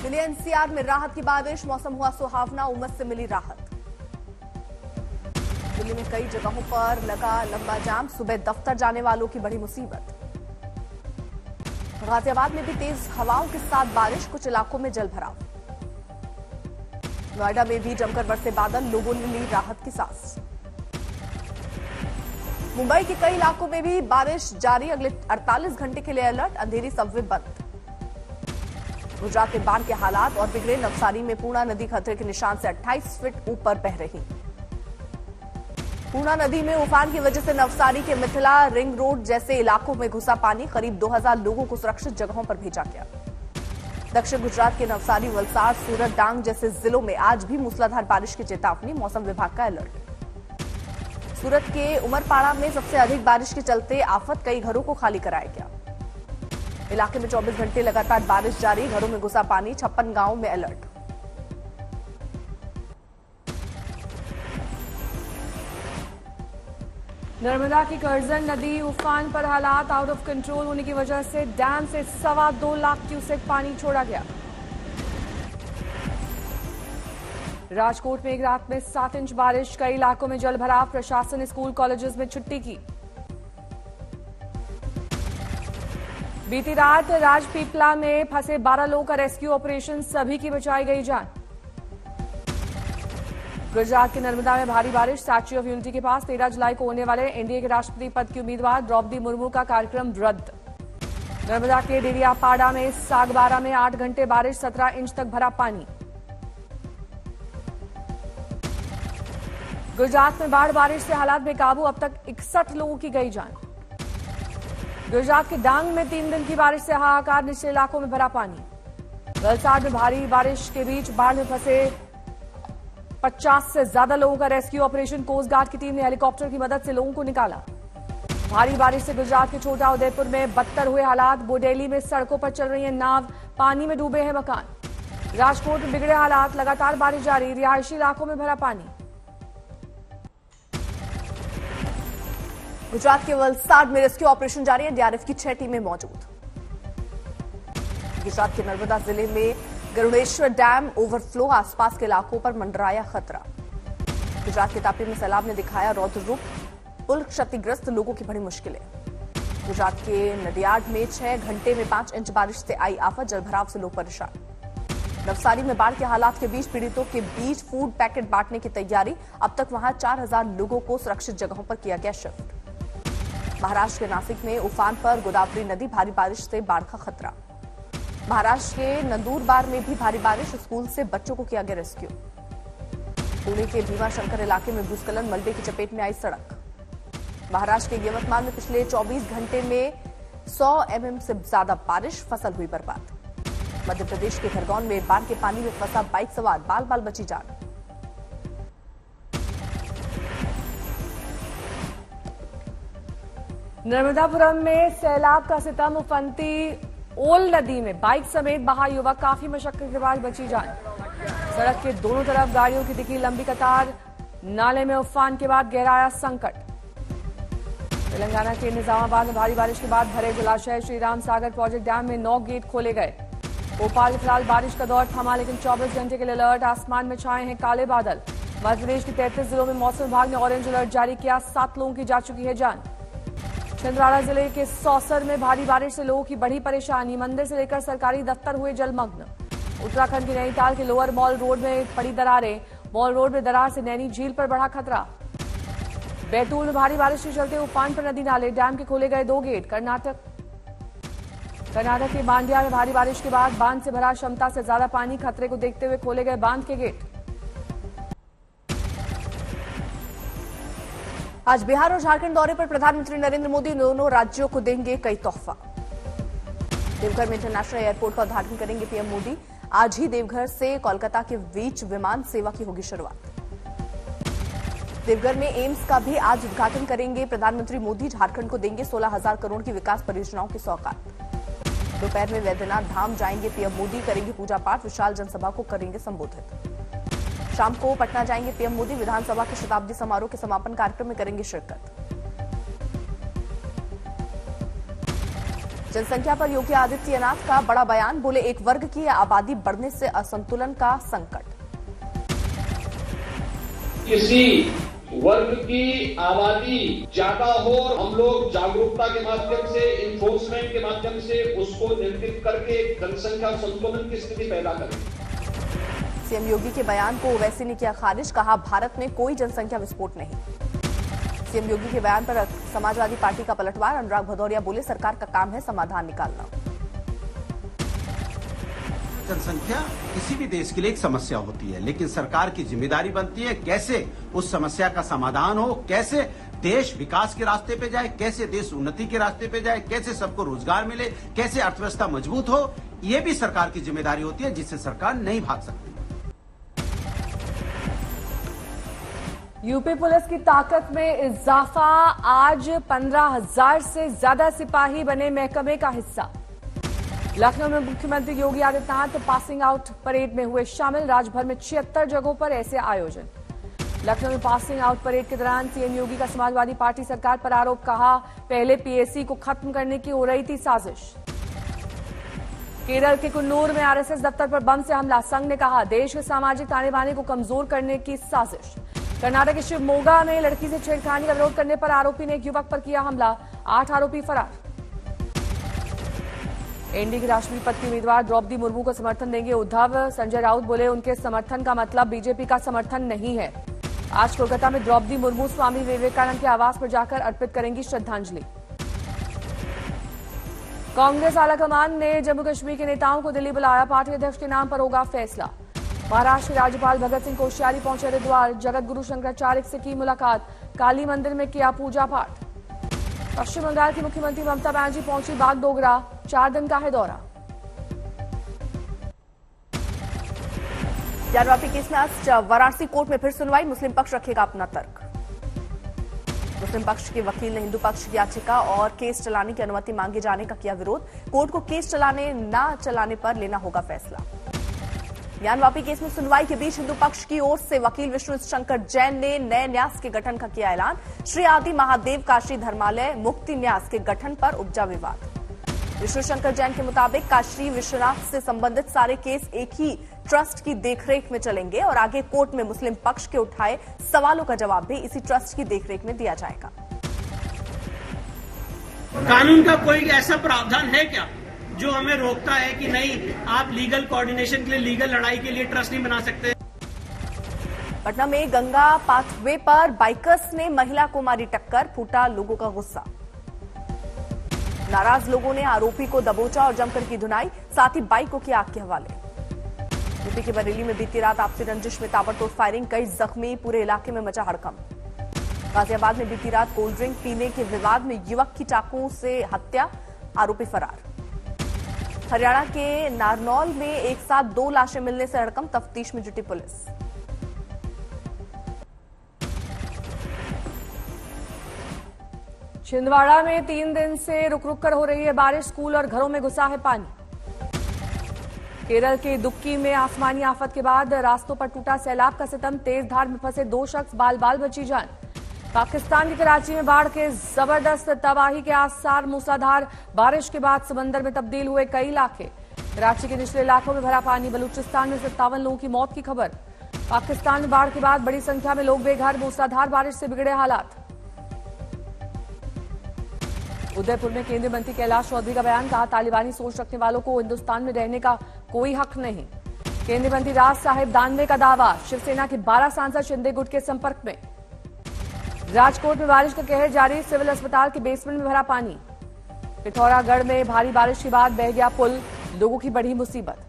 Delhi NCR में राहत की बारिश, मौसम हुआ सुहावना, उमस से मिली राहत। दिल्ली में कई जगहों पर लगा लंबा जाम, सुबह दफ्तर जाने वालों की बड़ी मुसीबत। गाजियाबाद में भी तेज हवाओं के साथ बारिश, कुछ इलाकों में जलभराव। नोएडा में भी जमकर बरसे बादल, लोगों ने ली राहत की सांस। मुंबई के कई इलाकों में भी बारिश जारी, अगले 48 घंटे के लिए अलर्ट, अंधेरी सबवे बंद। गुजरात में बाढ़ के हालात और बिगड़े, नवसारी में पूर्णा नदी खतरे के निशान से 28 फीट ऊपर बह रही। पूर्णा नदी में उफान की वजह से नवसारी के मिथिला रिंग रोड जैसे इलाकों में घुसा पानी, करीब 2000 लोगों को सुरक्षित जगहों पर भेजा गया। दक्षिण गुजरात के नवसारी, वलसाड़, सूरत, डांग जैसे जिलों में आज भी मूसलाधार बारिश की चेतावनी, मौसम विभाग का अलर्ट। सूरत के उमरपाड़ा में सबसे अधिक बारिश के चलते आफत, कई घरों को खाली कराया गया। इलाके में 24 घंटे लगातार बारिश जारी, घरों में घुसा पानी, 56 गांवों में अलर्ट। नर्मदा की करजन नदी उफान पर, हालात आउट ऑफ कंट्रोल होने की वजह से डैम से 2.25 लाख क्यूसेक पानी छोड़ा गया। राजकोट में एक रात में 7 इंच बारिश, कई इलाकों में जलभराव, प्रशासन ने स्कूल कॉलेजेस में छुट्टी की। बीती रात राजपीपला में फंसे 12 लोगों का रेस्क्यू ऑपरेशन, सभी की बचाई गई जान। गुजरात के नर्मदा में भारी बारिश, स्टैच्यू ऑफ यूनिटी के पास 13 जुलाई को होने वाले एनडीए के राष्ट्रपति पद की उम्मीदवार द्रौपदी मुर्मू का कार्यक्रम रद्द। नर्मदा के डेरियापाड़ा में सागबारा में 8 घंटे बारिश, 17 इंच तक भरा पानी। गुजरात में बाढ़ बारिश से हालात बेकाबू, अब तक 61 लोगों की गई जान। गुजरात के डांग में 3 दिन की बारिश से हाहाकार, निचले इलाकों में भरा पानी। वलसाड़ में भारी बारिश के बीच बाढ़ में फंसे 50 से ज्यादा लोगों का रेस्क्यू ऑपरेशन, कोस्ट गार्ड की टीम ने हेलीकॉप्टर की मदद से लोगों को निकाला। भारी बारिश से गुजरात के छोटा उदयपुर में बदतर हुए हालात, बोडेली में सड़कों पर चल रही है नाव, पानी में डूबे हैं मकान। राजकोट में बिगड़े हालात, लगातार बारिश जारी, रिहायशी इलाकों में भरा पानी। गुजरात के वलसाड़ में रेस्क्यू ऑपरेशन जारी है, डीआरएफ की 6 टीमें मौजूद। गुजरात के नर्मदा जिले में गरुड़ेश्वर डैम ओवरफ्लो, आसपास के इलाकों पर मंडराया खतरा। गुजरात के तापी में सैलाब ने दिखाया रौद्र रूप, पुल क्षतिग्रस्त, लोगों की बड़ी मुश्किलें। गुजरात के नडियाड में 6 घंटे में 5 इंच बारिश से आई आफत, जलभराव से लोग परेशान। नवसारी में बाढ़ के हालात के बीच पीड़ितों के बीच फूड पैकेट बांटने की तैयारी, अब तक वहां 4000 लोगों को सुरक्षित जगहों पर किया गया शिफ्ट। महाराष्ट्र के नासिक में उफान पर गोदावरी नदी, भारी बारिश से बाढ़ का खतरा। महाराष्ट्र के नंदुरबार में भी भारी बारिश, स्कूल से बच्चों को किया गया रेस्क्यू। पुणे के भीमाशंकर इलाके में भूस्खलन, मलबे की चपेट में आई सड़क। महाराष्ट्र के यवतमाल में पिछले 24 घंटे में 100 mm से ज्यादा बारिश, फसल हुई बर्बाद। मध्य प्रदेश के खरगोन में बाढ़ के पानी में फंसा बाइक सवार, बाल बाल बची जान। नर्मदापुरम में सैलाब का सितम, उफनती ओल नदी में बाइक समेत बहा युवक, काफी मशक्कत के बाद बची जान। सड़क के दोनों तरफ गाड़ियों की दिखी लंबी कतार, नाले में उफान के बाद गहराया संकट। तेलंगाना के निजामाबाद में भारी बारिश के बाद भरे जलाशय, श्रीराम सागर प्रोजेक्ट डैम में 9 गेट खोले गए। भोपाल में फिलहाल बारिश का दौर थमा, लेकिन 24 घंटे के लिए अलर्ट, आसमान में छाए हैं काले बादल। मध्य प्रदेश के 33 जिलों में मौसम विभाग ने ऑरेंज अलर्ट जारी किया, 7 लोगों की जा चुकी है जान। छिंदवाड़ा जिले के सौसर में भारी बारिश से लोगों की बड़ी परेशानी, मंदिर से लेकर सरकारी दफ्तर हुए जलमग्न। उत्तराखंड के नैनीताल के लोअर मॉल रोड में पड़ी दरारें, मॉल रोड में दरार से नैनी झील पर बढ़ा खतरा। बैतूल में भारी बारिश के चलते उफान पर नदी नाले, डैम के खोले गए 2 गेट। कर्नाटक के मांड्या में भारी बारिश के बाद बांध से भरा क्षमता से ज्यादा पानी, खतरे को देखते हुए खोले गए बांध के गेट। आज बिहार और झारखंड दौरे पर प्रधानमंत्री नरेंद्र मोदी दोनों राज्यों को देंगे कई तोहफा। देवघर में इंटरनेशनल एयरपोर्ट का उद्घाटन करेंगे पीएम मोदी। आज ही देवघर से कोलकाता के बीच विमान सेवा की होगी शुरुआत। देवघर में एम्स का भी आज उद्घाटन करेंगे प्रधानमंत्री मोदी। झारखंड को देंगे 16,000 करोड़ की विकास परियोजनाओं की सौगात। दोपहर में वैद्यनाथ धाम जाएंगे पीएम मोदी, करेंगे पूजा पाठ, विशाल जनसभा को करेंगे संबोधित। शाम को पटना जाएंगे पीएम मोदी, विधानसभा के शताब्दी समारोह के समापन कार्यक्रम में करेंगे शिरकत। जनसंख्या पर योगी आदित्यनाथ का बड़ा बयान, बोले एक वर्ग की आबादी बढ़ने से असंतुलन का संकट। किसी वर्ग की आबादी ज्यादा हो, हम लोग जागरूकता के माध्यम से, इन्फोर्समेंट के माध्यम से उसको नियंत्रित करके जनसंख्या संतुलन की स्थिति पैदा करें। सीएम योगी के बयान को ओवैसी ने किया खारिज, कहा भारत में कोई जनसंख्या विस्फोट नहीं। सीएम योगी के बयान पर समाजवादी पार्टी का पलटवार, अनुराग भदौरिया बोले सरकार का काम है समाधान निकालना। जनसंख्या किसी भी देश के लिए एक समस्या होती है, लेकिन सरकार की जिम्मेदारी बनती है कैसे उस समस्या का समाधान हो, कैसे देश विकास के रास्ते पे जाए, कैसे देश उन्नति के रास्ते पे जाए, कैसे सबको रोजगार मिले, कैसे अर्थव्यवस्था मजबूत हो। ये भी सरकार की जिम्मेदारी होती है जिससे सरकार नहीं भाग सकती। यूपी पुलिस की ताकत में इजाफा, आज 15,000 से ज्यादा सिपाही बने महकमे का हिस्सा। लखनऊ में मुख्यमंत्री Yogi Adityanath passing out parade में हुए शामिल, राज्यभर में 76 जगहों पर ऐसे आयोजन। लखनऊ में पासिंग आउट परेड के दौरान सीएम योगी का समाजवादी पार्टी सरकार पर आरोप, कहा पहले पीएसी को खत्म करने की हो रही थी साजिश। केरल के कुन्नूर में आरएसएस दफ्तर पर बम से हमला, संघ ने कहा देश के सामाजिक ताने बाने को कमजोर करने की साजिश। कर्नाटक के शिवमोगा में लड़की से छेड़खानी का विरोध करने पर आरोपी ने एक युवक पर किया हमला, 8 आरोपी फरार। एनडीए की राष्ट्रपति उम्मीदवार द्रौपदी मुर्मू को समर्थन देंगे उद्धव, संजय राउत बोले उनके समर्थन का मतलब बीजेपी का समर्थन नहीं है। आज कोलकाता में द्रौपदी मुर्मू स्वामी विवेकानंद के आवास पर जाकर अर्पित करेंगी श्रद्धांजलि। कांग्रेस आलाकमान ने जम्मू कश्मीर के नेताओं को दिल्ली बुलाया, पार्टी अध्यक्ष के नाम पर होगा फैसला। महाराष्ट्र के राज्यपाल भगत सिंह कोश्यारी पहुंचे हरिद्वार, जगत गुरु शंकराचार्य से की मुलाकात, काली मंदिर में किया पूजा पाठ। पश्चिम बंगाल की मुख्यमंत्री ममता बनर्जी पहुंची बागडोगरा, 4 दिन का है दौरा। ज्ञानवापी केस में आज वाराणसी कोर्ट में फिर सुनवाई, मुस्लिम पक्ष रखेगा अपना तर्क। मुस्लिम पक्ष के वकील ने हिंदू पक्ष की याचिका और केस चलाने की अनुमति मांगे जाने का किया विरोध, कोर्ट को केस चलाने न चलाने पर लेना होगा फैसला। ज्ञानवापी केस में सुनवाई के बीच हिंदू पक्ष की ओर से वकील विष्णु शंकर जैन ने नए न्यास के गठन का किया ऐलान, श्री आदि महादेव काशी धर्मालय मुक्ति न्यास के गठन पर उपजा विवाद। विष्णु शंकर जैन के मुताबिक काशी विश्वनाथ से संबंधित सारे केस एक ही ट्रस्ट की देखरेख में चलेंगे और आगे कोर्ट में मुस्लिम पक्ष के उठाए सवालों का जवाब भी इसी ट्रस्ट की देखरेख में दिया जाएगा। कानून का कोई ऐसा प्रावधान है क्या जो हमें रोकता है कि नहीं आप लीगल कोऑर्डिनेशन के लिए, लीगल लड़ाई के लिए ट्रस्ट नहीं बना सकते? पटना में गंगा पाथवे पर बाइकर्स ने महिला को मारी टक्कर, फूटा लोगों का गुस्सा। नाराज लोगों ने आरोपी को दबोचा और जमकर की धुनाई, साथ ही बाइक को किया आग के हवाले। यूपी के बरेली में बीती रात आपसी रंजिश में ताबड़तोड़ फायरिंग, कई जख्मी, पूरे इलाके में मचा हड़कंप। गाजियाबाद में बीती रात कोल्ड ड्रिंक पीने के विवाद में युवक की चाकू से हत्या, आरोपी फरार। हरियाणा के नारनौल में एक साथ 2 लाशें मिलने से हड़कंप, तफ्तीश में जुटी पुलिस। छिंदवाड़ा में 3 दिन से रुक रुक कर हो रही है बारिश, स्कूल और घरों में घुसा है पानी। केरल के इडुक्की में आसमानी आफत के बाद रास्तों पर टूटा सैलाब का सितम, तेज धार में फंसे 2 शख्स, बाल बाल बची जान। पाकिस्तान की कराची में बाढ़ के जबरदस्त तबाही के आसार, मूसलाधार बारिश के बाद समंदर में तब्दील हुए कई इलाके। कराची के निचले इलाकों में भरा पानी, बलूचिस्तान में 57 लोगों की मौत की खबर। पाकिस्तान में बाढ़ के बाद बड़ी संख्या में लोग बेघर, मूसलाधार बारिश से बिगड़े हालात। उदयपुर में केंद्रीय मंत्री कैलाश चौधरी का बयान, कहा तालिबानी सोच रखने वालों को हिंदुस्तान में रहने का कोई हक नहीं। केंद्रीय मंत्री राज साहेब दानवे का दावा, शिवसेना के 12 सांसद शिंदे गुट के संपर्क में। राजकोट में बारिश का कहर जारी, सिविल अस्पताल के बेसमेंट में भरा पानी। पिथौरागढ़ में भारी बारिश के बाद बह गया पुल, लोगों की बढ़ी मुसीबत।